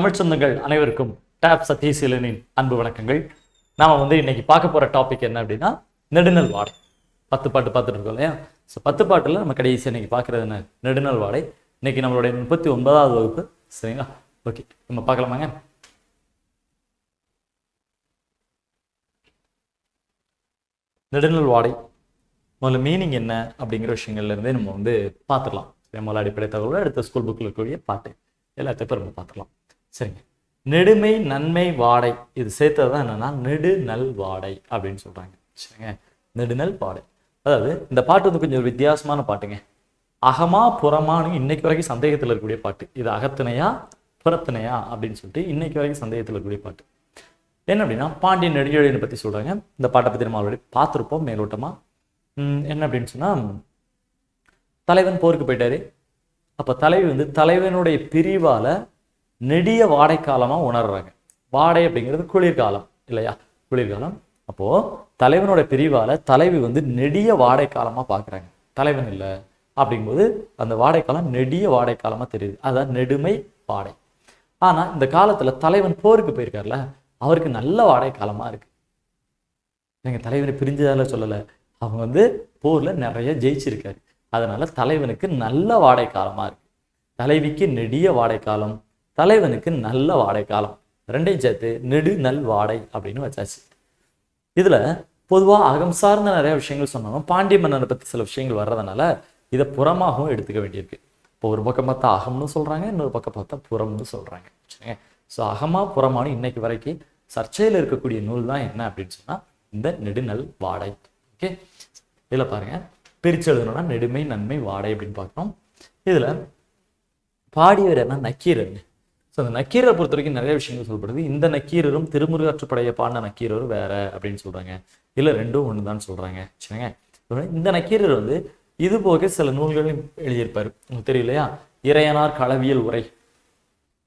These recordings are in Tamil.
தமிழ் சொந்தங்கள் அனைவருக்கும் டாப் சதீசீலனின் அன்பு வணக்கங்கள். நாம இன்னைக்கு பார்க்க போற டாபிக் என்ன அப்படின்னா நெடுநல் வாடை. 10 பாட்டு பார்த்துட்டு இருக்கோம் இல்லையா? ஸோ 10 பாட்டுல நம்ம கடைசி இன்னைக்கு பார்க்கறது என்ன? நெடுநல் வாடை. இன்னைக்கு நம்மளுடைய 39வது வகுப்பு. சரிங்களா? ஓகே, நம்ம பார்க்கலாமாங்க? நெடுநல் வாடை முதல்ல மீனிங் என்ன அப்படிங்கிற விஷயங்கள்ல இருந்தே நம்ம பார்த்துக்கலாம். முதல்ல அடிப்படை தகவல் எடுத்த ஸ்கூல் புக்கில் இருக்கக்கூடிய பாட்டு எல்லாத்தையும் நம்ம பார்த்துக்கலாம். சரிங்க. நெடுமை நன்மை வாடை இது சேர்த்தது தான் என்னன்னா நெடுநல் வாடை அப்படின்னு சொல்றாங்க. சரிங்க, நெடுநல் வாடை. அதாவது இந்த பாட்டு கொஞ்சம் ஒரு வித்தியாசமான பாட்டுங்க. அகமா புறமானு இன்னைக்கு வரைக்கும் சந்தேகத்தில் இருக்கக்கூடிய பாட்டு. இது அகத்தினையா புறத்தினையா அப்படின்னு சொல்லிட்டு இன்னைக்கு வரைக்கும் சந்தேகத்தில் இருக்கக்கூடிய பாட்டு. என்ன அப்படின்னா பாண்டியன் நெடுஞ்செழியனை பற்றி சொல்றாங்க. இந்த பாட்டை பற்றி நம்ம ஆல்ரெடி பார்த்துருப்போம் மேலோட்டமா. என்ன அப்படின்னு சொன்னா, தலைவன் போருக்கு போயிட்டாரு. அப்போ தலைவி தலைவனுடைய பிரிவால நெடிய வாடை காலமா உணர்றாங்க. வாடை அப்படிங்கிறது குளிர்காலம் இல்லையா? குளிர்காலம். அப்போ தலைவனோட பிரிவால தலைவி நெடிய வாடை காலமா பாக்குறாங்க. தலைவன் இல்லை அப்படிங்கும்போது அந்த வாடை காலம் நெடிய வாடை காலமா தெரியுது. அதான் நெடுமை வாடை. ஆனா இந்த காலத்துல தலைவன் போருக்கு போயிருக்காருல, அவருக்கு நல்ல வாடை காலமா இருக்கு. எங்க தலைவனை பிரிஞ்சதால சொல்லல, அவங்க போர்ல நிறைய ஜெயிச்சிருக்காரு. அதனால தலைவனுக்கு நல்ல வாடை காலமா இருக்கு. தலைவிக்கு நெடிய வாடை காலம், தலைவனுக்கு நல்ல வாடை காலம், ரெண்டையும் சேர்த்து நெடு நல் வாடை அப்படின்னு வச்சாச்சு. இதுல பொதுவா அகம் சார்ந்த நிறைய விஷயங்கள் சொன்னாலும் பாண்டிய மன்னனை பத்தி சில விஷயங்கள் வர்றதுனால இதை புறமாகவும் எடுத்துக்க வேண்டியிருக்கு. இப்போ ஒரு பக்கம் பார்த்தா அகம்னு சொல்றாங்க, இன்னொரு பக்கம் பார்த்தா புறம்னு சொல்றாங்க. சரிங்க. ஸோ அகமா புறமானு இன்னைக்கு வரைக்கும் சர்ச்சையில் இருக்கக்கூடிய நூல் தான் என்ன அப்படின்னு சொன்னா இந்த நெடுநல் வாடை. ஓகே, இதுல பாருங்க, பிரிச்சு எழுதணும்னா நெடுமை நன்மை வாடை அப்படின்னு பார்க்கணும். இதுல பாடியவர் என்ன? நக்கீரர். ஸோ அந்த நக்கீரரை பொறுத்த வரைக்கும் நிறைய விஷயங்கள் சொல்லப்படுது. இந்த நக்கீரரும் திருமுருகாற்றுப்படையை பாடின நக்கீரரும் வேற அப்படின்னு சொல்றாங்க. இல்லை ரெண்டும் ஒன்று தான் சொல்றாங்க. சரிங்க. இந்த நக்கீரர் இது போக சில நூல்களையும் எழுதியிருப்பாரு. உங்களுக்கு தெரியும் இல்லையா? இறையனார் களவியல் உரை,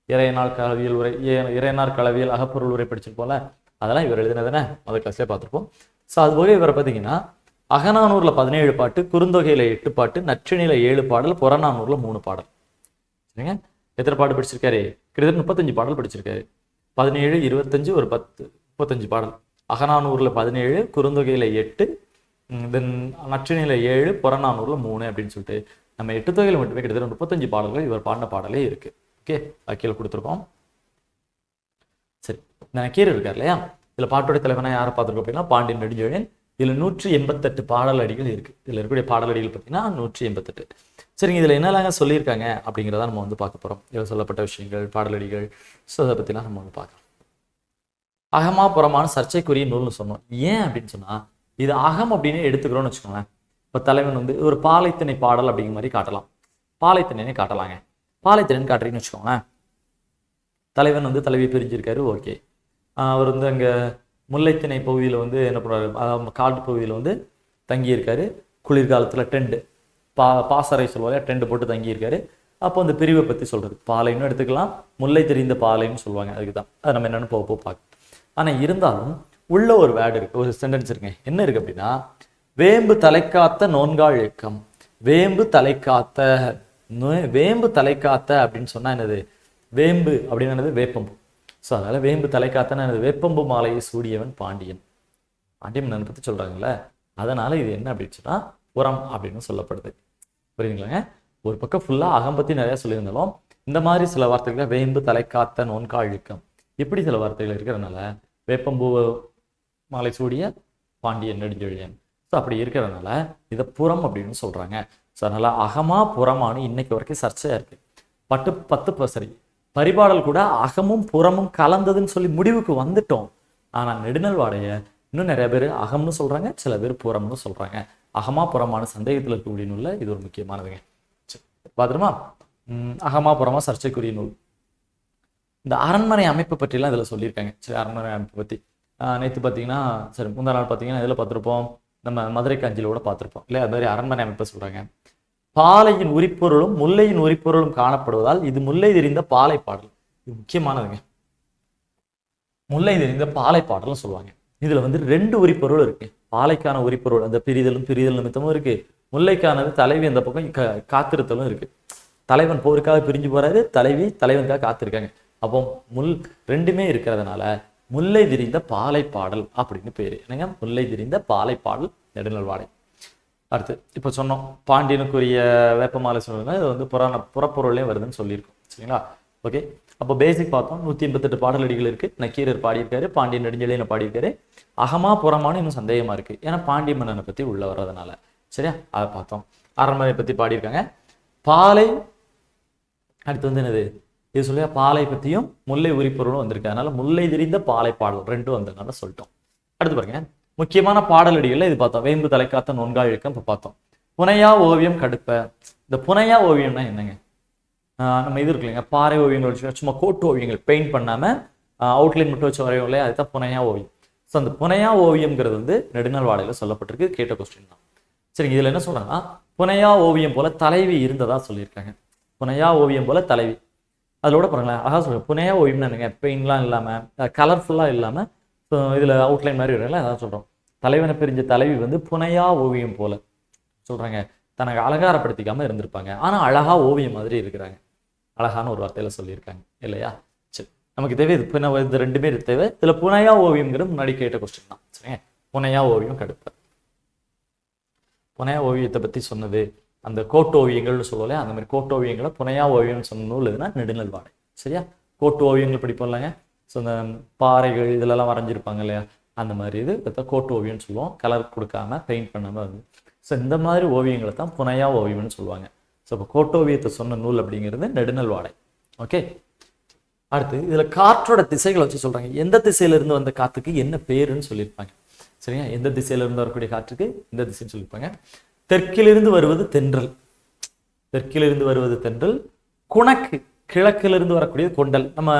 இறையனார் களவியல் உரை, இறையனார் களவியல் அகப்பொருள் உரை படிச்சிருப்போம்ல, அதெல்லாம் இவர் எழுதினதானே முதல் கிளாஸ்லேயே பார்த்துருப்போம். ஸோ அது போக இவரை பார்த்தீங்கன்னா அகநானூர்ல 17 பாட்டு, குறுந்தொகையில 8 பாட்டு, நற்றிணையில 7 பாடல், புறநானூர்ல 3 பாடல். சரிங்க. எத்தனை பாட்டு படிச்சிருக்காரு? கிட்டத்தட்ட 35 பாடல் படிச்சிருக்காரு. 17, 25, ஒரு 10, 35 பாடல். அகநானூர்ல 17, குறுந்தொகையில 8, தென் நற்றிணையில 7, புறநானூர்ல 3 அப்படின்னு சொல்லிட்டு நம்ம 8 தொகையில மட்டுமே கிட்டத்தட்ட 35 பாடல்கள் இவர் பாடின பாடலே இருக்கு. ஓகே, கீழே கொடுத்துருக்கோம். சரி, இந்த நக்கீரர் இருக்கார் இல்லையா? இதுல பாட்டோட தலைவனா யாரை பார்த்துருக்கோம் அப்படின்னா பாண்டியன் நெடுஞ்செழியன். இதுல 188 பாடல் அடிகள் இருக்கு. இதுல இருக்கக்கூடிய பாடல் அடிகள் பார்த்தீங்கன்னா 188. சரிங்க, இதுல என்னெல்லாம் சொல்லியிருக்காங்க அப்படிங்கிறத நம்ம பார்க்க போறோம். இதில் சொல்லப்பட்ட விஷயங்கள், பாடலடிகள், ஸோ அதை பத்திலாம் நம்ம பார்க்கலாம். அகமா புறமான சர்ச்சைக்குரிய நூல்னு சொன்னோம். ஏன் அப்படின்னு சொன்னா, இது அகம் அப்படின்னு எடுத்துக்கிறோம்னு வச்சுக்கோங்களேன். இப்போ தலைவன் ஒரு பாலைத்திணை பாடல் அப்படிங்கிற மாதிரி காட்டலாம். பாலைத்திணை காட்டலாங்க. பாலைத்திணைன்னு காட்டுறீங்கன்னு வச்சுக்கோங்களேன். தலைவன் தலைவி பிரிஞ்சிருக்காரு. ஓகே, அவர் அங்கே முல்லைத்திணை பகுதியில் என்ன பண்ணுறாரு, காட்டு பகுதியில் தங்கியிருக்காரு. குளிர்காலத்தில் டென்ட், பாசறை சொல்லுவாங்க, டென்ட் போட்டு தங்கியிருக்காரு. அப்போ அந்த பிரிவை பற்றி சொல்கிறது பாலைன்னு எடுத்துக்கலாம், முல்லை தெரிந்த பாலைன்னு சொல்லுவாங்க. அதுக்கு தான் அது நம்ம என்னென்னு போக பார்க்க. ஆனால் இருந்தாலும் உள்ள ஒரு வேர்டு இருக்குது, ஒரு சென்டென்ஸ் இருக்குங்க. என்ன இருக்குது அப்படின்னா, வேம்பு தலைக்காத்த நோன்காள் இயக்கம். வேம்பு தலைக்காத்த, வேம்பு தலைக்காத்த அப்படின்னு சொன்னால் என்னது? வேம்பு அப்படின்னு என்னது? வேப்பம்பு. ஸோ அதனால வேம்பு தலைக்காத்தன என்னது? வேப்பம்பு மாலையை சூடியவன் பாண்டியன். பாண்டியன் மன்னனை பற்றி சொல்கிறாங்கல்ல, அதனால இது என்ன அப்படின்னு சொன்னால் புறம் அப்படின்னு சொல்லப்படுது. புரியுதுங்களாங்க? ஒரு பக்கம் ஃபுல்லாக அகம் பற்றி நிறையா சொல்லியிருந்தாலும் இந்த மாதிரி சில வார்த்தைகள் வேம்பு தலைக்காத்த நோன்காள் இயக்கம் இப்படி சில வார்த்தைகள் இருக்கிறதுனால வேப்பம்பூ மாலை சூடிய பாண்டியன் நெடுஞ்செழியன். ஸோ அப்படி இருக்கிறதுனால இதை புறம் அப்படின்னு சொல்கிறாங்க. ஸோ அதனால அகமா புறமானு இன்னைக்கு வரைக்கும் சர்ச்சையாக இருக்குது. 10 சரி, பரிபாடல் கூட அகமும் புறமும் கலந்ததுன்னு சொல்லி முடிவுக்கு வந்துட்டோம். ஆனால் நெடுநல் வாடைய இன்னும் நிறைய பேர் அகம்னு சொல்கிறாங்க, சில பேர் புறம்னு சொல்கிறாங்க. அகமா புறமான சந்தேகத்தில் இருக்கக்கூடிய நூல்ல இது ஒரு முக்கியமானதுங்க. பாத்திரமா அகமா புறமா சர்ச்சைக்குரிய நூல். இந்த அரண்மனை அமைப்பை பற்றிலாம் இதில் சொல்லியிருக்காங்க. சரி, அரண்மனை அமைப்பை பற்றி நேற்று பார்த்தீங்கன்னா, சரி முந்தா நாள் பார்த்தீங்கன்னா இதில் பார்த்துருப்போம், நம்ம மதுரை காஞ்சியிலோட பார்த்துருப்போம் இல்லையா? அது மாதிரி அரண்மனை அமைப்பை சொல்கிறாங்க. பாலையின் உரிப்பொருளும் முல்லையின் உரிப்பொருளும் காணப்படுவதால் இது முல்லை தெரிந்த பாலை பாடல். இது முக்கியமானதுங்க. முல்லை தெரிந்த பாலை பாடல்னு சொல்லுவாங்க. இதுல 2 உரிப்பொருள் இருக்கு. பாலைக்கான உரிப்பொருள் அந்த பிரிதல் நிமித்தமும் இருக்கு. முல்லைக்கானது தலைவி அந்த பக்கம் காத்திருத்தலும் இருக்கு. தலைவன் போருக்காக பிரிஞ்சு போறாரு, தலைவி தலைவனுக்காக காத்திருக்காங்க. அப்போ ரெண்டுமே இருக்கிறதுனால முல்லை விரிந்த பாலை பாடல் அப்படின்னு பேரு. என்னங்க? முல்லை விரிந்த பாலை பாடல் நெடுநல் வாடை. அடுத்து இப்போ சொன்னோம் பாண்டியனுக்குரிய வேப்பமாலை சொன்னதுன்னா இது வந்து புறப்பொருளையும் வருதுன்னு சொல்லியிருக்கோம். சரிங்களா? ஓகே. அப்போ பேசிக் பார்த்தோம். 188 பாடலடிகள் இருக்கு. நக்கீரர் பாடியிருக்காரு, பாண்டியன் நெடுஞ்செழியன் பாடியிருக்காரு. அகமா புறமானு இன்னும் சந்தேகமா இருக்கு, ஏன்னா பாண்டிய மன்னனை பத்தி உள்ள வர்றதுனால. சரியா? அதை பார்த்தோம். அரண்மனை பத்தி பாடியிருக்காங்க. பாலை அடுத்து வந்து என்னது இது சொல்லியா, பாலை பத்தியும் முல்லை உரிப்பொருளும் வந்திருக்கு. அதனால முல்லை விரிந்த பாலை பாடல் ரெண்டும் வந்ததுனால சொல்லிட்டோம். அடுத்து பாருங்க, முக்கியமான பாடலடிகள்ல இது பார்த்தோம். வேம்பு தலைக்காத்த நொன்கால் இழுக்கம் இப்ப பார்த்தோம். புனையா ஓவியம் கடுப்ப. இந்த புனையா ஓவியம்னா என்னங்க? நம்ம இது இருக்கு இல்லைங்க, பாறை ஓவியங்கள் வச்சு சும்மா கோட்டு ஓவியங்கள் பெயிண்ட் பண்ணாம அவுட்லைன் மட்டும் வச்சு வரையும் இல்லையா, அதுதான் புனையா ஓவியம். ஸோ அந்த புனையா ஓவியம்ங்கிறது வந்து நெடுநாள் வாடையில சொல்லப்பட்டிருக்கு. கேட்ட கொஸ்டின் தான். சரிங்க. இதுல என்ன சொல்றாங்கன்னா, புனையா ஓவியம் போல தலைவி இருந்ததா சொல்லியிருக்காங்க. புனையா ஓவியம் போல தலைவி. அதோட பாருங்களேன், அழகா சொல்லுங்க. புனையா ஓவியம்னு என்னங்க, பெயின்லாம் இல்லாம கலர்ஃபுல்லா இல்லாம இதுல அவுட்லைன் மாதிரி இருக்குல்ல, அதான் சொல்றோம். தலைவனை பிரிஞ்ச தலைவி வந்து புனையா ஓவியம் போல சொல்றாங்க. தனக்கு அலங்காரப்படுத்திக்காம இருந்திருப்பாங்க, ஆனா அழகா ஓவியம் மாதிரி இருக்கிறாங்க. அழகான ஒரு வார்த்தையில சொல்லியிருக்காங்க இல்லையா? சரி, நமக்கு தேவை இது ரெண்டுமே தேவை. இதுல புனையா ஓவியம்ங்கிறது முன்னாடி கேட்ட கொஸ்டின் தான். சரிங்க. புனையா ஓவியம் கடுப்ப. புனையா ஓவியத்தை பத்தி சொன்னது அந்த கோட்டு ஓவியங்கள்னு சொல்லல, அந்த மாதிரி கோட்டு ஓவியங்களை புனையா ஓவியம் சொன்ன நூல் எதுனா நெடுநல் வாடை. சரியா? கோட்டு ஓவியங்கள் படிப்போம் இல்லைங்க. ஸோ இந்த பாறைகள் இதெல்லாம் வரைஞ்சிருப்பாங்க இல்லையா, அந்த மாதிரி இது கோட்டு ஓவியம்னு சொல்லுவோம். கலர் கொடுக்காம பெயிண்ட் பண்ணாம வந்து. ஸோ இந்த மாதிரி ஓவியங்களை தான் புனையா ஓவியம்னு சொல்லுவாங்க. ஸோ இப்போ கோட்டோவியத்தை சொன்ன நூல் அப்படிங்கிறது நெடுநல் வாடை. ஓகே. அடுத்து இதுல காற்றோட திசைகளை வச்சு சொல்றாங்க. எந்த திசையில இருந்து வந்த காத்துக்கு என்ன பேருன்னு சொல்லியிருப்பாங்க. சரியா? எந்த திசையில இருந்து வரக்கூடிய காற்றுக்கு இந்த திசைன்னு சொல்லியிருப்பாங்க. தெற்கிலிருந்து வருவது தென்றல். தெற்கிலிருந்து வருவது தென்றல். குணக்கு கிழக்கிலிருந்து வரக்கூடியது கொண்டல். நம்ம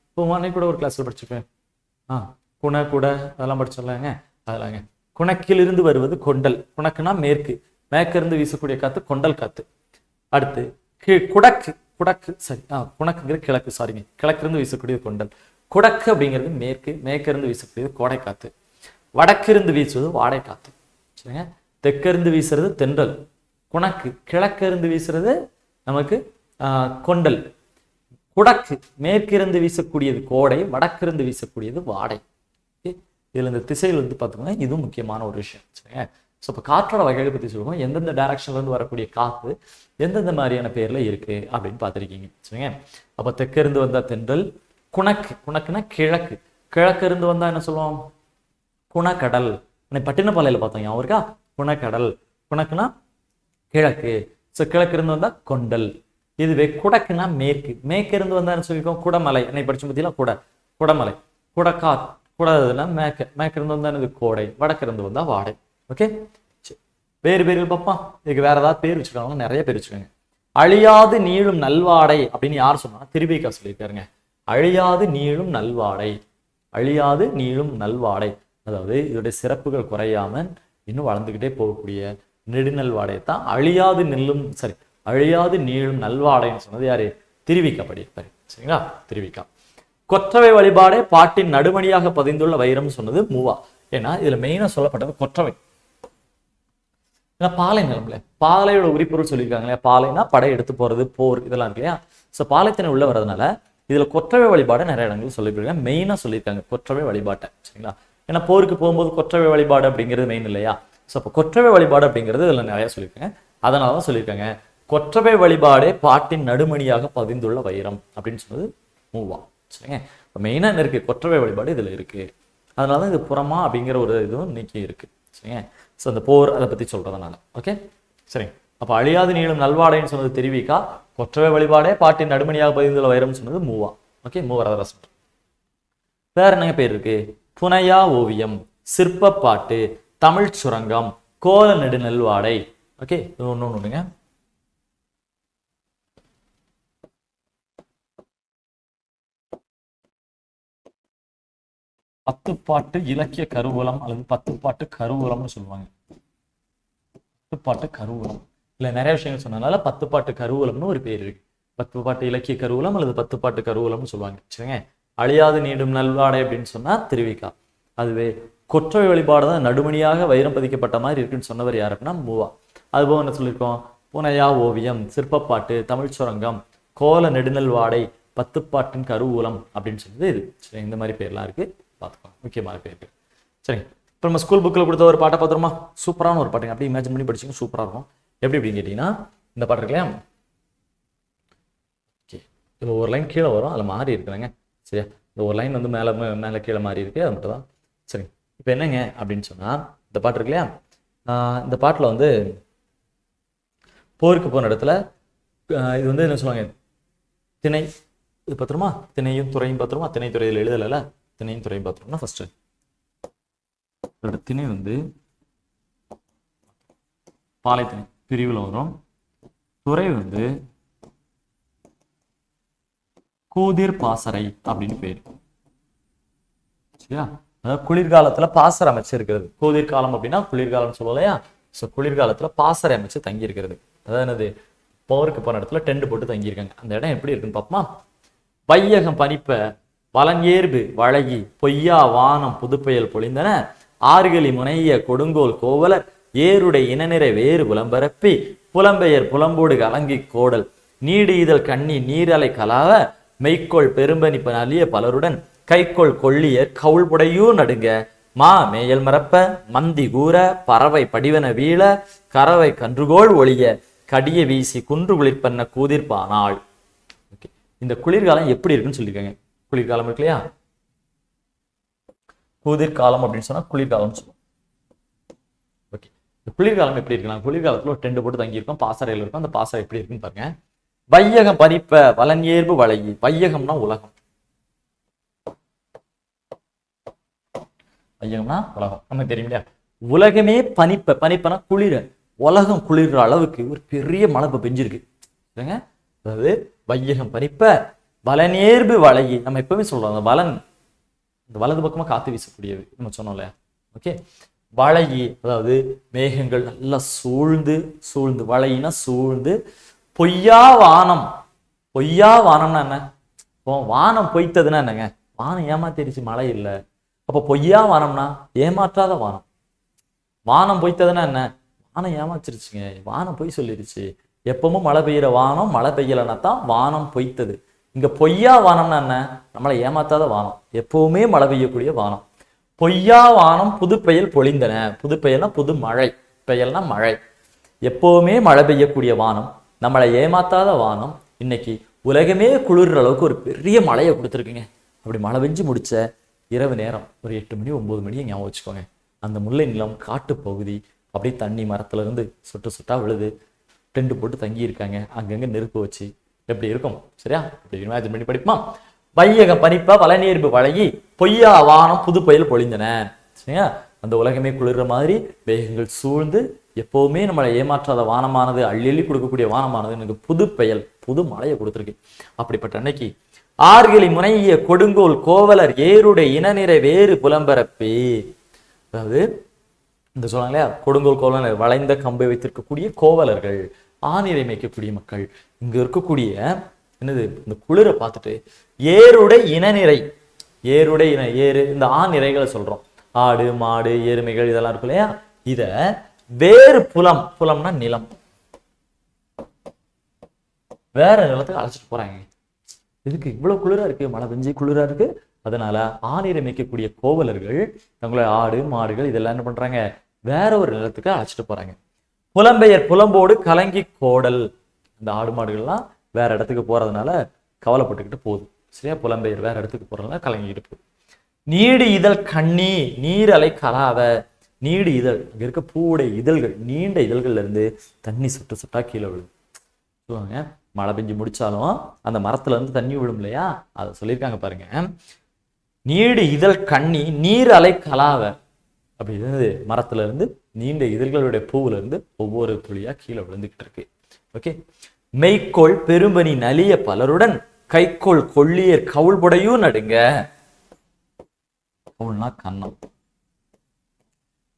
இப்போ அன்னைக்கு கூட ஒரு கிளாஸ்ல படிச்சிருப்பேன். குண அதெல்லாம் படிச்சிடலாங்க. அதெல்லாங்க. குணக்கிலிருந்து வருவது கொண்டல். குணக்குனா மேற்கு, மேற்கிருந்து வீசக்கூடிய காத்து கொண்டல் காத்து. அடுத்து குடக்கு சரி, குணக்குங்கிற கிழக்கு, சாரிங்க, கிழக்கிருந்து வீசக்கூடியது கொண்டல். குடக்கு அப்படிங்கிறது மேற்கு, மேற்கிருந்து வீசக்கூடியது கோடை காத்து. வடக்கிருந்து வீசுவது வாடை காத்து. சரிங்க. தெற்கிருந்து வீசுறது தென்றல். குணக்கு கிழக்கிருந்து வீசுறது நமக்கு கொண்டல். குடக்கு மேற்கிருந்து வீசக்கூடியது கோடை, வடக்கிருந்து வீசக்கூடியது வாடை. இதுல இந்த திசையில் வந்து பார்த்தோம்னா இதுவும் முக்கியமான ஒரு விஷயம். சரிங்க. ஸோ இப்போ காற்றோட வகைகளை பற்றி சொல்லுவோம். எந்தெந்த டைரக்ஷன்ல இருந்து வரக்கூடிய காற்று எந்தெந்த மாதிரியான பேர்ல இருக்கு அப்படின்னு பார்த்துருக்கீங்க. சரிங்க. அப்போ தெற்கிருந்து வந்தா தென்றல். குணக்குன்னா கிழக்கு, கிழக்கு இருந்து வந்தா என்ன சொல்லுவோம்? குணக்கடல். பட்டினப்பாளையில பார்த்தோம், ஞாபகம் இருக்கா? குணக்கடல். குணக்குனா கிழக்கு. ஸோ கிழக்கு இருந்து வந்தா கொண்டல். இதுவே குடக்குனா மேற்கு, மேற்கு இருந்து வந்தா என்ன சொல்லியிருக்கோம்? குடமலை. என்னை படிச்சு பார்த்தீங்களா? குடமலை. குடதுன்னா மேற்கு இருந்து வந்தா என்னது? கோடை. வடக்கு இருந்து வந்தா வாடை. ஓகே. வேறு பேர்கள் பார்ப்போம். இதுக்கு வேற ஏதாவது பேர் வச்சுருக்காங்க? நிறைய பேர் வச்சுக்கோங்க. அழியாது நீளும் நல்வாடை அப்படின்னு யார் சொன்னா? திருவிக்கா சொல்லியிருக்காருங்க. அழியாது நீளும் நல்வாடை. அழியாது நீளும் நல்வாடை, அதாவது இதோடைய சிறப்புகள் குறையாம இன்னும் வளர்ந்துக்கிட்டே போகக்கூடிய நெடுநல் வாடையத்தான் அழியாது அழியாது நீளும் நல்வாடைன்னு சொன்னது யாரு? திருவிக்கா படிப்பாரு. சரிங்களா? திருவிக்கா. கொற்றவை வழிபாடே பாட்டின் நடுமணியாக பதிந்துள்ள வைரம் சொன்னது மூவா. ஏன்னா இதுல மெயினா சொல்லப்பட்டது கொற்றவை. பாலை நிலம்ல பாலையோட உரிப்பொருள் சொல்லியிருக்காங்க. பாலைனா படை எடுத்து போறது, போர், இதெல்லாம் இருக்கு இல்லையா? ஸோ பாலைத்திணை உள்ள வர்றதுனால இதுல கொற்றவை வழிபாடு நிறைய இடங்கள் சொல்லியிருக்காங்க. மெயினா சொல்லியிருக்காங்க கொற்றவை வழிபாட்டை. சரிங்களா? ஏன்னா போருக்கு போகும்போது கொற்றவை வழிபாடு அப்படிங்கிறது மெயின் இல்லையா? ஸோ அப்போ கொற்றவை வழிபாடு அப்படிங்கிறது இதுல நிறைய சொல்லியிருக்காங்க. அதனாலதான் சொல்லியிருக்காங்க கொற்றவை வழிபாடே பாட்டின் நடுமணியாக பதிந்துள்ள வைரம் அப்படின்னு சொன்னது மூவா. சரிங்க. இப்போ மெயினா என்ன இருக்கு? கொற்றவை வழிபாடு இதுல இருக்கு. அதனாலதான் இது புறமா அப்படிங்கிற ஒரு இதுவும் நீக்கி இருக்கு. சரிங்க. ஸோ அந்த போர் அதை பத்தி சொல்றதுனால. ஓகே. சரிங்க. அப்போ அழியாது நீளும் நல்வாடைன்னு சொன்னது தெரிவிக்கா. கொற்றவை வழிபாடே பாட்டின் நடுமணியாக பதிந்துள்ள வைரம் சொன்னது மூவா. ஓகே. மூவரதரசன். வேற என்னங்க பேர் இருக்கு? புனையா ஓவியம், சிற்ப பாட்டு, தமிழ் சுரங்கம், கோல நெடுநல்வாடை. ஓகே. ஒண்ணுங்க. பத்துப்பாட்டு இலக்கிய கருவூலம் அல்லது பத்துப்பாட்டு கருவூலம்னு சொல்லுவாங்க. பத்துப்பாட்டு கருவூலம் இல்ல நிறைய விஷயங்கள் சொன்னதுனால பத்துப்பாட்டு கருவூலம்னு ஒரு பேர் இருக்கு. பத்துப்பாட்டு இலக்கிய கருவூலம் அல்லது பத்துப்பாட்டு கருவூலம்னு சொல்லுவாங்க. சரிங்க. அழியாது நீடும் நல்வாடை அப்படின்னு சொன்னா திருவிக்கா. அதுவே கொற்றவை வழிபாடு தான் நடுமணியாக வைரம் பதிக்கப்பட்ட மாதிரி இருக்குன்னு சொன்னவர் யார் அப்படின்னா மூவா. அதுபோக என்ன சொல்லியிருக்கோம்? புனையா ஓவியம், சிற்பப்பாட்டு, தமிழ் சுரங்கம், கோல நெடுநல்வாடை, பத்துப்பாட்டின் கருவூலம் அப்படின்னு சொல்லிட்டு இது. சரி, இந்த மாதிரி பேர்லாம் இருக்கு, பார்த்துக்கலாம், முக்கியமான பேர். சரிங்க, இப்போ நம்ம ஸ்கூல் புக்கில் கொடுத்த ஒரு பாட்டை பார்த்துருமா? சூப்பரான ஒரு பாட்டுங்க, அப்படியே இமேஜின் பண்ணி படிச்சிங்க, சூப்பராக இருக்கும். எப்படி அப்படின்னு கேட்டிங்கன்னா, இந்த பாட்டு இருக்கு இல்லையா, ஓகே, இதில் ஒரு லைன் கீழே வரும், அதில் மாறி இருக்கிறாங்க. சரியா, இந்த ஒரு லைன் வந்து மேலே கீழே மாறி இருக்கு, அது மட்டும் தான். சரி, இப்போ என்னங்க அப்படின்னு சொன்னால், இந்த பாட்டு இருக்கு இல்லையா, இந்த பாட்டில் வந்து போருக்கு போன இடத்துல இது வந்து என்ன சொல்லுவாங்க, திணை, இது பார்த்துருமா, திணையும் துறையும் பார்த்துருமா, திணை துறையில் எழுதலை, திணையும் துறையும் பார்த்துருமா. ஃபர்ஸ்ட் இதோட திணை வந்து பாலைத்திணை பிரிவில் வரும், துறை வந்து கூதிர் பாசறை அப்படின்னு பேர். சரியா, அதாவது குளிர்காலத்துல பாசறை அமைச்சு இருக்கிறது. கூதிர் காலம் அப்படின்னா குளிர்காலம் சொல்லலையா, ஸோ குளிர்காலத்துல பாசறை அமைச்சு தங்கி இருக்கிறது. அதாவது என்னது, போருக்கு போன இடத்துல டென்ட் போட்டு தங்கியிருக்காங்க. அந்த இடம் எப்படி இருக்குன்னு பார்ப்போமா? வையகம் பனிப்ப வலன் ஏர்பு வழகி பொய்யா வானம் புதுப்பெயல் பொழிந்தன ஆறுகளி முனைய கொடுங்கோல் கோவலர் ஏருடை இனநிறை வேறு புலம்பரப்பி புலம்பெயர் புலம்போடு கலங்கி கோடல் நீடு இதழ் கண்ணி நீரலை கலாவ மெய்க்கோள் பெரும்பனிப்ப நலிய பலருடன் கைக்கோள் கொள்ளியர் கவுள்புடையூர் நடுங்க மா மேயல் மரப்ப மந்தி கூற பறவை படிவன வீழ கறவை கன்றுகோள் ஒளிய கடிய வீசி குன்று குளிர்பண்ண கூதிர்பானாள். ஓகே, இந்த குளிர்காலம் எப்படி இருக்குன்னு சொல்லியிருக்காங்க. குளிர்காலம் இருக்கு இல்லையா, குளிர்காலம் அப்படின்னு சொன்னா குளிர்காலம் சொல்லுவோம். ஓகே, இந்த குளிர்காலம் எப்படி இருக்கலாம்? குளிர்காலத்துல ஒரு டென்ட் போட்டு தங்கி இருக்கும், பாசறையில் இருக்கும். அந்த பாசறை எப்படி இருக்குன்னு பாருங்க. வையகம் பனிப்ப வலன் ஏர்பு வளையி, வையகம்னா உலகம், வையகம்னா உலகம் நமக்கு தெரியும் இல்லையா. உலகமே பனிப்ப, பனிப்பனா குளிர, உலகம் குளிர்ற அளவுக்கு ஒரு பெரிய மழை பெஞ்சிருக்கு. அதாவது வையகம் பனிப்ப வலனேர்பு வளையி, நம்ம எப்பவுமே சொல்றோம் அந்த வலன், இந்த வலது பக்கமா காத்து வீசக்கூடியது நம்ம சொன்னோம் இல்லையா. ஓகே, வளையி அதாவது மேகங்கள் நல்லா சூழ்ந்து சூழ்ந்து, வளையினா சூழ்ந்து, பொய்யா வானம், பொய்யா வானம்னா என்ன? வானம் பொய்த்ததுன்னா என்னங்க? வானம் ஏமாத்திருச்சு, மழை இல்லை. அப்போ பொய்யா வானம்னா ஏமாற்றாத வானம். வானம் பொய்த்ததுன்னா என்ன? வானம் ஏமாச்சிருச்சுங்க, வானம் பொய் சொல்லிருச்சு. எப்பவும் மழை பெய்யுற வானம் மழை பெய்யலைன்னா தான் வானம் பொய்த்தது. இங்க பொய்யா வானம்னா என்ன? நம்மளை ஏமாத்தாத வானம், எப்பவுமே மழை பெய்யக்கூடிய வானம். பொய்யா வானம் புது பெயல் பொழிந்தன, புது பெயல்னா புது மழை, பெயல்னா மழை, எப்பவுமே மழை பெய்யக்கூடிய வானம், நம்மளை ஏமாத்தாத வானம் இன்னைக்கு உலகமே குளிர்ற அளவுக்கு ஒரு பெரிய மழையை கொடுத்துருக்குங்க. அப்படி மழை பெஞ்சு முடிச்ச இரவு நேரம் ஒரு 8 மணி 9 மணியை ஞாபகம் வச்சுக்கோங்க. அந்த முல்லை நிலம் காட்டு பகுதி, அப்படியே தண்ணி மரத்துல இருந்து சொட்டு சொட்டா விழுது, டென்ட் போட்டு தங்கி இருக்காங்க, அங்கங்க நெருப்பு வச்சு எப்படி இருக்கும்? சரியா, இப்படி இமேஜின் பண்ணி படிப்போமா? வையகம் பனிப்ப வலநேர்பு வழங்கி பொய்யா வானம் புது புயல் பொழிந்தன. சரியா, அந்த உலகமே குளிர்ற மாதிரி வேகங்கள் சூழ்ந்து எப்பவுமே நம்மளை ஏமாற்றாத வானமானது, அள்ளி அள்ளி கொடுக்கக்கூடிய வானமானது எனக்கு புது பெயல் புது மழையை கொடுத்துருக்கு. அப்படிப்பட்ட அன்னைக்கு ஆறுகளி முனைய கொடுங்கோல் கோவலர் ஏருடைய இனநிறை வேறு புலம்பரப்பே, அதாவது இந்த சொல்லுவாங்க இல்லையா, கொடுங்கோல் கோவலர் வளைந்த கம்பை வைத்திருக்கக்கூடிய கோவலர்கள், ஆணிரை மேய்க்கக்கூடிய மக்கள், இங்க இருக்கக்கூடிய என்னது இந்த குளிரை பார்த்துட்டு ஏருடை இனநிறை, ஏருடை இன ஏறு, இந்த ஆணிரைகளை சொல்றோம், ஆடு மாடு எருமைகள் இதெல்லாம் இருக்கும் இல்லையா, இத வேறு புலம், புலம்னா நிலம், வேற நிலத்துக்கு அழைச்சிட்டு போறாங்க. இதுக்கு இவ்வளவு குளிரா இருக்கு, மழை பெஞ்சு குளிரா இருக்கு. அதனால ஆணிரை மேய்க்கக்கூடிய கோவலர்கள் தங்களை ஆடு மாடுகள் இதெல்லாம் என்ன பண்றாங்க, வேற ஒரு நிலத்துக்கு அழைச்சிட்டு போறாங்க. புலம்பெயர் புலம்போடு கலங்கி கோடல், இந்த ஆடு மாடுகள்லாம் வேற இடத்துக்கு போறதுனால கவலைப்பட்டுக்கிட்டு போகுது. சரியா, புலம்பெயர் வேற இடத்துக்கு போறதுனால கலங்கிட்டு போகுது. நீடு இதழ் கண்ணி நீரலை கலாவ, நீடு இதழ், இங்க இருக்க பூவுடைய இதழ்கள், நீண்ட இதழ்கள்ல இருந்து தண்ணி சொட்டு சொட்டா கீழே விழுது. சொல்லுவாங்க மழை பெஞ்சு முடிச்சாலும் அந்த மரத்துல இருந்து தண்ணி விழும் இல்லையா, அதை சொல்லியிருக்காங்க பாருங்க. நீடு இதழ் கண்ணி நீர் அலை கலாவ, அப்படி இருந்து மரத்துல இருந்து நீண்ட இதழ்களுடைய பூவுல இருந்து ஒவ்வொரு துளியா கீழே விழுந்துகிட்டு இருக்கு. ஓகே, மெய்க்கோள் பெரும்பனி நலிய பலருடன் கைக்கோள் கொள்ளியர் கவுள்புடையும் நடுங்க, கவுள்னா கண்ணம்,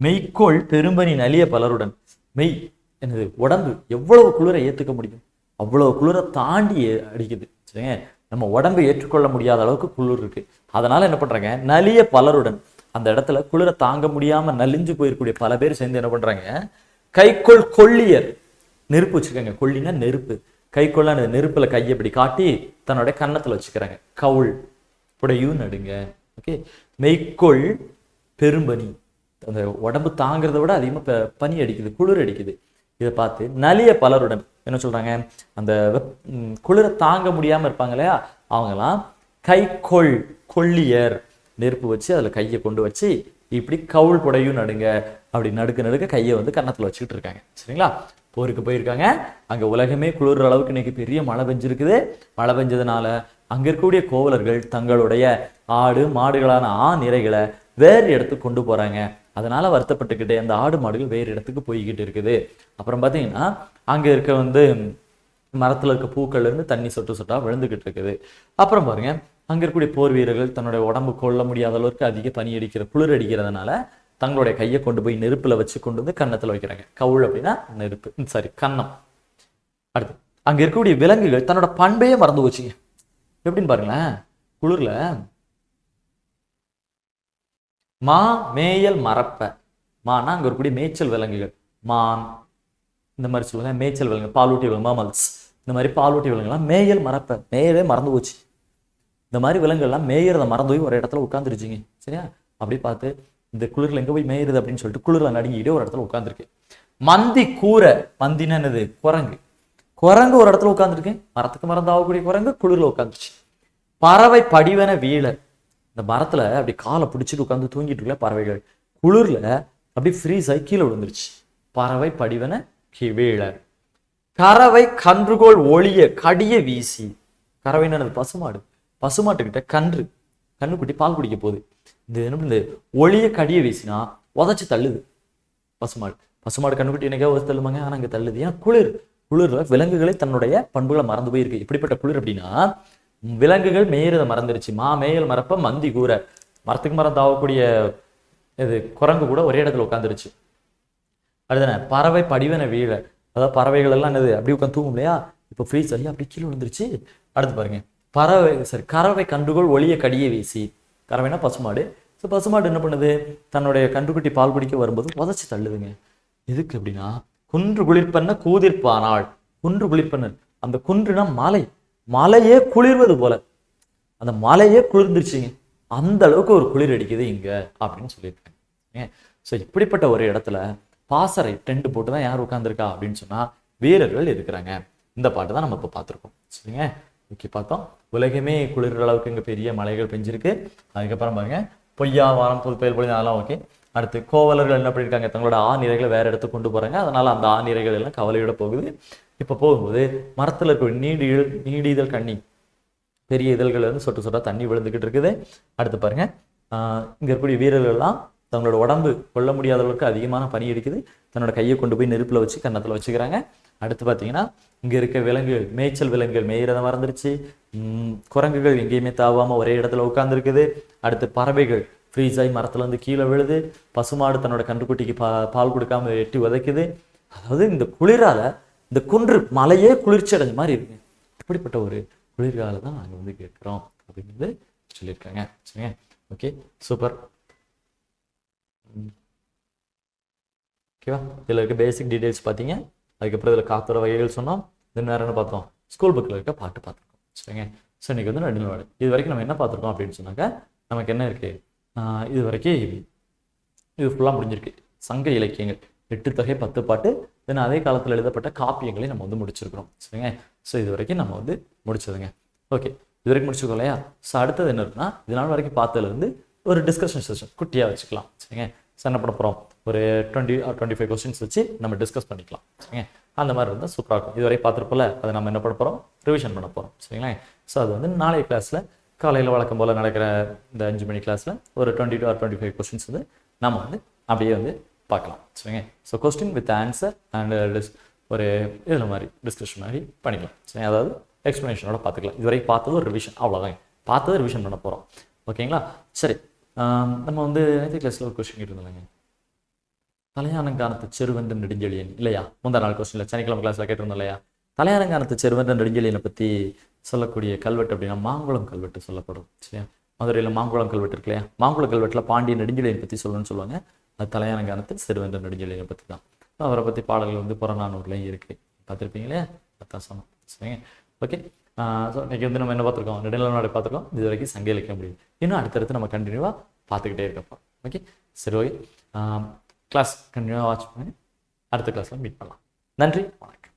மெய்க்கோள் பெரும்பனி நலிய பலருடன், மெய் என்னது உடம்பு எவ்வளவு குளிரை ஏத்துக்க முடியும், அவ்வளவு குளிரை தாண்டி அடிக்குது. சரிங்க, நம்ம உடம்பு ஏற்றுக்கொள்ள முடியாத அளவுக்கு குளிர் இருக்கு. அதனால என்ன பண்றாங்க, நலிய பலருடன், அந்த இடத்துல குளிரை தாங்க முடியாம நலிஞ்சு போயிருக்கூடிய பல பேர் சேர்ந்து என்ன பண்றாங்க, கைக்கோள் கொள்ளியர், நெருப்பு வச்சிருக்காங்க, கொள்ளினா நெருப்பு, கைக்கோள் நெருப்புல கையை இப்படி காட்டி தன்னுடைய கன்னத்துல வச்சுக்கிறாங்க. கவுள் புடையும் நடுங்க. ஓகே. மெய்க்கொள் பெரும்பனி, அந்த உடம்பு தாங்கிறத விட அதிகமாக பனி அடிக்குது, குளிர் அடிக்குது. இதை பார்த்து நலிய பலருடன் என்ன சொல்றாங்க, அந்த குளிரை தாங்க முடியாம இருப்பாங்க இல்லையா, அவங்கெல்லாம் கை கொள்ளியர், நெருப்பு வச்சு அதுல கையை கொண்டு வச்சு இப்படி கவுள் புடையும் நடுங்க, அப்படி நடுக்க கையை வந்து கன்னத்துல வச்சுக்கிட்டு இருக்காங்க. சரிங்களா? போருக்கு போயிருக்காங்க. அங்க உலகமே குளிர் அளவுக்கு இன்னைக்கு பெரிய மழை பெஞ்சிருக்குது. மழை பெஞ்சதுனால அங்க இருக்கக்கூடிய கோவலர்கள் தங்களுடைய ஆடு மாடுகளான நிறைகளை வேறு இடத்துக்கு கொண்டு போறாங்க. அதனால வருத்தப்பட்டுக்கிட்டே அந்த ஆடு மாடுகள் வேறு இடத்துக்கு போய்கிட்டு இருக்குது. அப்புறம் பார்த்தீங்கன்னா அங்க இருக்க வந்து மரத்துல இருக்க பூக்கள்ல இருந்து தண்ணி சொட்டு சொட்டா விழுந்துகிட்டு இருக்குது. அப்புறம் பாருங்க, அங்க இருக்கக்கூடிய போர் வீரர்கள் தன்னுடைய உடம்பு கொள்ள முடியாத அளவுக்கு அதிக பனி அடிக்கிற குளிர் அடிக்கிறதுனால தங்களுடைய கையை கொண்டு போய் நெருப்புல வச்சு கொண்டு வந்து கன்னத்துல வைக்கிறாங்க. கவுள் அப்படின்னா நெருப்பு, சாரி கன்னம். அடுத்து அங்க இருக்கக்கூடிய விலங்குகள் தன்னோட பண்பையே மறந்து போச்சுங்க. எப்படின்னு பாருங்களேன், குளிர்ல மா மேயல் மறப்ப, மானா அங்க இருக்கக்கூடிய மேய்ச்சல் விலங்குகள், மான் இந்த மாதிரி சொல்லுவாங்க, மேய்ச்சல் விலங்கு, பாலூட்டி விலங்கு, மாமல்ஸ், இந்த மாதிரி பாலூட்டி விலங்குலாம் மேயல் மறப்ப, மேயவே மறந்து போச்சு. இந்த மாதிரி விலங்குகள்லாம் மேயறதை மறந்து போய் ஒரு இடத்துல உட்காந்துருச்சுங்க. சரியா? அப்படி பார்த்து இந்த குளிர்ல எங்க போய் மேயுறது அப்படின்னு சொல்லிட்டு குளிர்ல நடுங்கிட்டே ஒரு இடத்துல உட்காந்துருக்கு. மந்தி கூரை, மந்தினா என்னது, குரங்கு. குரங்கு ஒரு இடத்துல உட்காந்துருக்கு, மரத்துக்கு மரம் தாவக்கூடிய குரங்கு குளிர்ல உட்காந்துருச்சு. பறவை படிவன வீழ, இந்த மரத்துல அப்படி காலை பிடிச்சிட்டு உட்காந்து தூங்கிட்டு இருக்கல பறவைகள், குளிர்ல அப்படி ஃப்ரீஸ் ஆகி கீழே விழுந்துருச்சு. பறவை படிவன வீழ. கறவை கன்றுகோள் ஒளிய கடிய வீசி, கறவைன்னு பசுமாடு, பசுமாட்டுக்கிட்ட கண்ணுக்குட்டி பால் குடிக்க போகுது. இந்த ஒளிய கடிய வீசினா உதச்சு தள்ளுது பசுமாடு கண்ணுக்குட்டி என்னைக்கா ஒரு தள்ளுமாங்க, ஆனா அங்க தள்ளுது. ஏன்னா குளிர்ல விலங்குகளை தன்னுடைய பண்புகளை மறந்து போயிருக்கு. இப்படிப்பட்ட குளிர் அப்படின்னா விலங்குகள் மேயறதை மறந்துருச்சு. மேயல் மறப்ப மந்தி கூரை, மரத்துக்கு மரம் தாவக்கூடிய இது குரங்கு கூட ஒரே இடத்துல உட்காந்துருச்சு. அடுத்தானே பறவை படிவன வீழ, அதாவது பறவைகள் எல்லாம் என்னது அப்படி உட்காந்து தூங்கும் இல்லையா, இப்போ ஃப்ரீஸ் ஆகி அப்படி கீழே விழுந்துருச்சு. அடுத்து பாருங்க, கறவை கன்றுகோள் ஒளிய கடிய வீசி, கறவைனா பசுமாடு. ஸோ பசுமாடு என்ன பண்ணுது, தன்னுடைய கன்றுக்குட்டி பால் குடிக்க வரும்போது உதச்சி தள்ளுதுங்க. எதுக்கு அப்படின்னா, குன்று குளிர்பண்ண கூதிர்ப்பானாள், குன்று குளிர்பண்ண, அந்த குன்றுனா மலையே குளிர்வது போல, அந்த மலையே குளிர்ந்துருச்சுங்க. அந்த அளவுக்கு ஒரு குளிர் அடிக்குது இங்க அப்படின்னு சொல்லியிருக்காங்க. ஸோ இப்படிப்பட்ட ஒரு இடத்துல பாசறை டென்ட் போட்டு தான் யார் உட்காந்துருக்கா அப்படின்னு சொன்னா வீரர்கள் இருக்கிறாங்க. இந்த பாட்டு தான் நம்ம இப்போ பார்த்துருக்கோம். சரிங்க, ஓகே, பார்த்தோம். உலகமே குளிர்ற அளவுக்கு இங்க பெரிய மலைகள் பெஞ்சிருக்கு. அதுக்கப்புறம் பாருங்க, பொய்யா வாரம் புது பெயர் பொழுது அதெல்லாம் ஓகே. அடுத்து கோவலர்கள் என்ன பண்ணியிருக்காங்க, தங்களோட நிறைகளை வேற இடத்துக்கு கொண்டு போறாங்க. அதனால அந்த நிறைகள் எல்லாம் கவலையோட போகுது. இப்போ போகும்போது மரத்துல இருக்க நீடிதழ் கண்ணி, பெரிய இதழ்கள் வந்து சொட்டு சொட்டா தண்ணி விழுந்துகிட்டு இருக்குது. அடுத்து பாருங்க, இங்க இருக்கக்கூடிய வீரர்கள் எல்லாம் தங்களோட உடம்பு கொள்ள முடியாத அளவுக்கு அதிகமான பனி அடிக்குது. தன்னோட கையை கொண்டு போய் நெருப்புல வச்சு கன்னத்துல வச்சுக்கிறாங்க. அடுத்து பார்த்தீங்கன்னா, இங்க இருக்க விலங்குகள், மேய்ச்சல் விலங்குகள் மேயிறத மறந்துருச்சு. குரங்குகள் எங்கேயுமே தாவாம ஒரே இடத்துல உட்கார்ந்துருக்குது. அடுத்து பறவைகள் ஃப்ரீஸ் ஆகி மரத்துல வந்து கீழே விழுது. பசுமாடு தன்னோட கன்றுக்குட்டிக்கு பால் கொடுக்காம எட்டி உதைக்குது. அதாவது இந்த குளிரால இந்த குன்று மலையே குளிர்ச்சி அடைஞ்ச மாதிரி இருக்கு. இப்படிப்பட்ட ஒரு குளிர்கால தான் நாங்கள் வந்து கேட்கிறோம் அப்படிங்கிறது சொல்லியிருக்காங்க. சரிங்க, ஓகே, சூப்பர். ஓகேவா? இதில் இருக்க பேசிக் டீடைல்ஸ் பார்த்தீங்க. அதுக்கப்புறம் இதில் காத்துற வகைகள் சொன்னோம். இது நேரம் என்ன பார்த்தோம், ஸ்கூல் புக்கில் இருக்க பாட்டு பார்த்துருக்கோம். சரிங்க, ஸோ இன்னைக்கு வந்து நடுநிலை வாடை. இது வரைக்கும் நம்ம என்ன பார்த்துருக்கோம் அப்படின்னு சொன்னாக்க, நமக்கு என்ன இருக்கு, இது வரைக்கும் இது ஃபுல்லாக முடிஞ்சிருக்கு. சங்க இலக்கியங்கள் 8 தொகை 10 பாட்டு, தென் அதே காலத்தில் எழுதப்பட்ட காப்பியங்களை நம்ம வந்து முடிச்சிருக்கிறோம். சரிங்க, ஸோ இது வரைக்கும் நம்ம வந்து முடிச்சதுங்க. ஓகே, இது வரைக்கும் முடிச்சுக்கோ இல்லையா? ஸோ அடுத்தது என்ன இருக்குன்னா, இதனால் வரைக்கும் பார்த்ததுலேருந்து ஒரு டிஸ்கஷன் செஷன் குட்டியாக வச்சுக்கலாம். சரிங்க, ஸோ என்ன பண்ண போகிறோம், ஒரு 20 or 25 கொஸ்டின்ஸ் வச்சு நம்ம டிஸ்கஸ் பண்ணிக்கலாம். சரிங்க, அந்த மாதிரி இருந்தால் சூப்பராக இருக்கும். இதுவரை பார்த்துருப்போம்ல, அதை நம்ம என்ன பண்ண போகிறோம், ரிவிஷன் பண்ண போகிறோம். சரிங்களா? ஸோ அது வந்து நாளைய கிளாஸில் காலையில் வழக்கம் போல் நடக்கிற இந்த 5 மணி கிளாஸில் ஒரு 22 or 25 கொஸ்டின்ஸ் வந்து நம்ம வந்து அப்படியே வந்து பார்க்கலாம். சரிங்க, so question with answer and ஒரு இதில் மாதிரி டிஸ்கஷன் மாதிரி பண்ணிக்கலாம். சரி, அதாவது எக்ஸ்ப்ளனேஷனோட பார்த்துக்கலாம். இதுவரை பார்த்தது ஒரு ரிவிஷன், அவ்வளோதான். பார்த்தது ரிவிஷன் பண்ண போகிறோம். ஓகேங்களா? சரி, நம்ம வந்து 9th கிளாஸில் ஒரு கொஸ்டின் கேட்டிருந்தாங்க, தலையானங்கானத்து செருவென்ற நெடுஞ்செழியன் இல்லையா? முந்தா நாள் கொஸ்டினில் சனிக்கிழமை கிளாஸில் கேட்டிருந்தோம் இல்லையா? தலையானங்கானத்து செருவென்ற நெடுஞ்செழியனை பற்றி சொல்லக்கூடிய கல்வெட்டு அப்படின்னா மாங்குளம் கல்வெட்டு சொல்லப்படும். சரியா? மதுரையில் மாங்குளம் கல்வெட்டு இருக்கு இல்லையா? மாங்குளம் கல்வெட்டில் பாண்டிய நெடுஞ்செழியனை பற்றி சொல்லணும்னு சொல்லுவாங்க. அது தலையானங்கானத்து செருவென்ற நெடுஞ்செழியனை பற்றி தான். அவரை பற்றி பாடல்கள் வந்து புறநானூறுலையும் இருக்குது, பார்த்துருப்பீங்களே, அதான் சொன்னோம். சரிங்க, ஓகே. ஸோ இன்றைக்கி வந்து நம்ம என்ன பார்த்துருக்கோம், நெடுநிலை வாடை பார்த்துருக்கோம். இது வரைக்கும் சங்க இலக்கியம் முடியும். இன்னும் அடுத்தடுத்து நம்ம கண்டினியூவாக பார்த்துக்கிட்டே இருக்கப்போ. ஓகே, சரி, ஓகே. கிளாஸ் கண்டினியூவாக வாட்ச் பண்ணி அடுத்த கிளாஸில் மீட் பண்ணலாம். நன்றி, வணக்கம்.